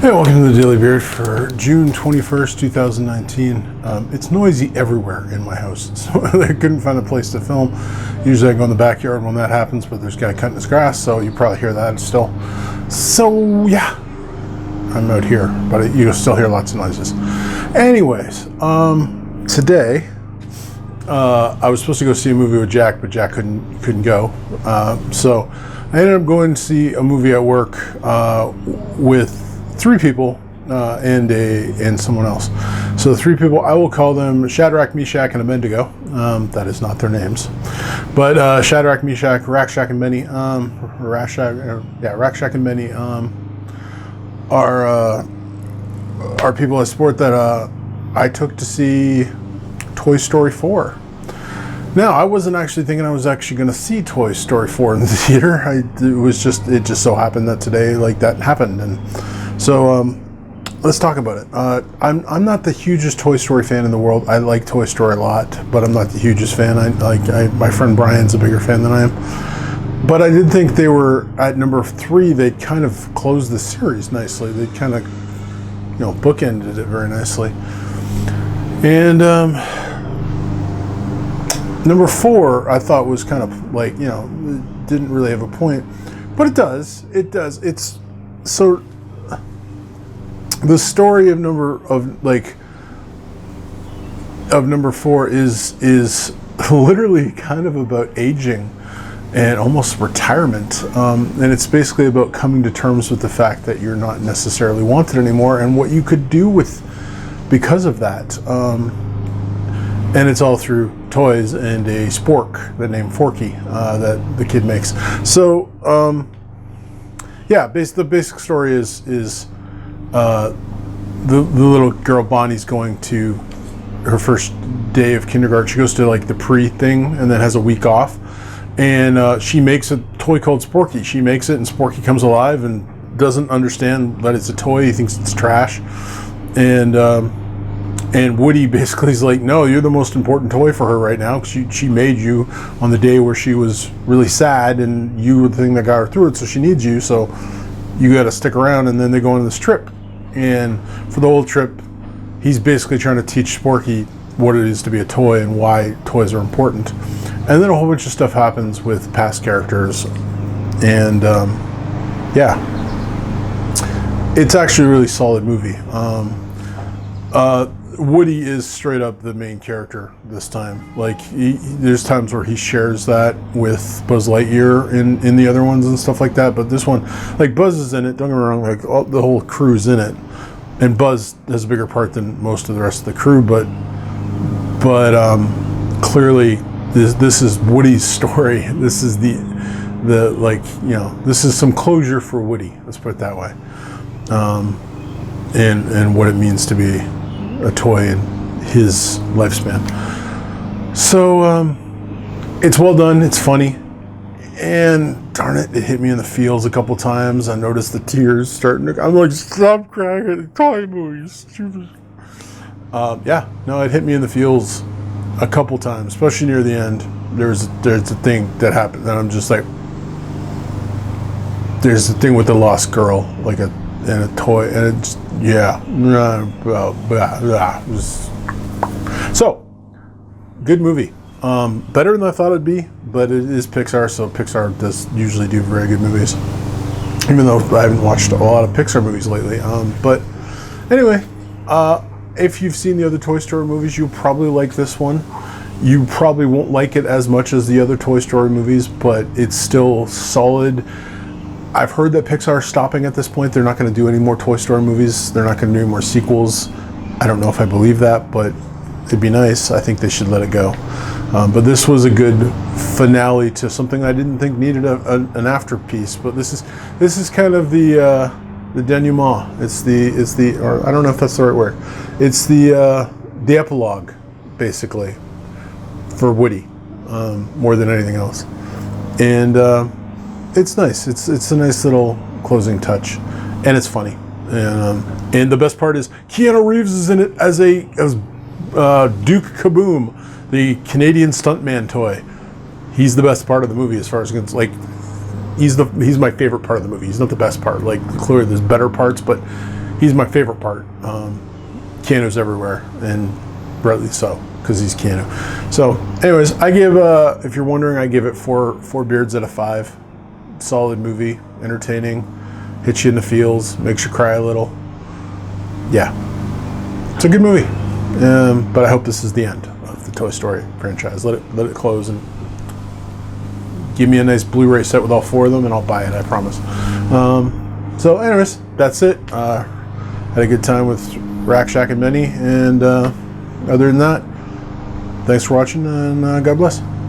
Hey, welcome to the Daily Beard for June 21st, 2019. It's noisy everywhere in my house, so I couldn't find a place to film. Usually I go in the backyard when that happens, but there's a guy cutting his grass, so you probably hear that still. So, yeah, I'm out here, but you still hear lots of noises. Anyways, today, I was supposed to go see a movie with Jack, but Jack couldn't go. So I ended up going to see a movie at work with three people and someone else. So the three people, I will call them Shadrach, Meshach, and Abednego. That is not their names, but Shadrach, Meshach, Rakshak, and Benny. Rakshak and Benny are people I support that I took to see Toy Story 4. Now, I wasn't actually thinking I was actually going to see Toy Story 4 in the theater. It just so happened that today, like, that happened, and so let's talk about it. I'm not the hugest Toy Story fan in the world. I like Toy Story a lot, but I'm not the hugest fan. My friend Brian's a bigger fan than I am. But I did think they were at number 3. They kind of closed the series nicely. They kind of, bookended it very nicely. And number 4, I thought was kind of like, it didn't really have a point, but it does. It's so. The story of number 4 is literally kind of about aging and almost retirement, and it's basically about coming to terms with the fact that you're not necessarily wanted anymore and what you could do because of that. And it's all through toys and a spork, the name Forky, that the kid makes. So the basic story is the little girl Bonnie's going to her first day of kindergarten. She goes to like the pre-thing and then has a week off, and she makes a toy called Sporky. She makes it, and Sporky comes alive and doesn't understand that it's a toy. He thinks it's trash, and Woody basically is like, no, you're the most important toy for her right now, because she made you on the day where she was really sad, and you were the thing that got her through it, so she needs you, so you got to stick around. And then they go on this trip, and for the whole trip he's basically trying to teach Sporky what it is to be a toy and why toys are important. And then a whole bunch of stuff happens with past characters, and it's actually a really solid movie. Woody is straight up the main character this time. Like, there's times where he shares that with Buzz Lightyear in the other ones and stuff like that, but this one, like, Buzz is in it, don't get me wrong, like, the whole crew's in it, and Buzz has a bigger part than most of the rest of the crew, but clearly this is Woody's story. This is this is some closure for Woody, let's put it that way, and what it means to be a toy in his lifespan. So it's well done, it's funny, and darn it hit me in the feels a couple times. I noticed the tears starting to, I'm like, stop crying at the toy movie, stupid. It hit me in the feels a couple times, especially near the end. There's a thing that happened that I'm just like, there's a thing with the lost girl, like and a toy, and it's, so good movie. Better than I thought it'd be, but it is Pixar, so Pixar does usually do very good movies, even though I haven't watched a lot of Pixar movies lately. But anyway, if you've seen the other Toy Story movies, you'll probably like this one. You probably won't like it as much as the other Toy Story movies, but it's still solid. I've heard that Pixar is stopping at this point. They're not going to do any more Toy Story movies. They're not going to do any more sequels. I don't know if I believe that, but it'd be nice. I think they should let it go. But this was a good finale to something I didn't think needed an afterpiece. But this is kind of the denouement. It's the or I don't know if that's the right word. It's the epilogue, basically, for Woody, more than anything else. And it's nice. It's a nice little closing touch, and it's funny. And the best part is Keanu Reeves is in it as Duke Kaboom, the Canadian stuntman toy. He's the best part of the movie as far as like he's my favorite part of the movie. He's not the best part. Like, clearly there's better parts, but he's my favorite part. Keanu's everywhere, and rightly so, because he's Keanu. So, anyways, I give, if you're wondering, I give it four beards out of 5. Solid movie, entertaining, hits you in the feels, makes you cry a little. Yeah, it's a good movie. But I hope this is the end of the Toy Story franchise. Let it close and give me a nice Blu-ray set with all 4 of them, and I'll buy it. I promise. So, anyways, that's it. Had a good time with Rack Shack and Benny, and other than that, thanks for watching, and God bless.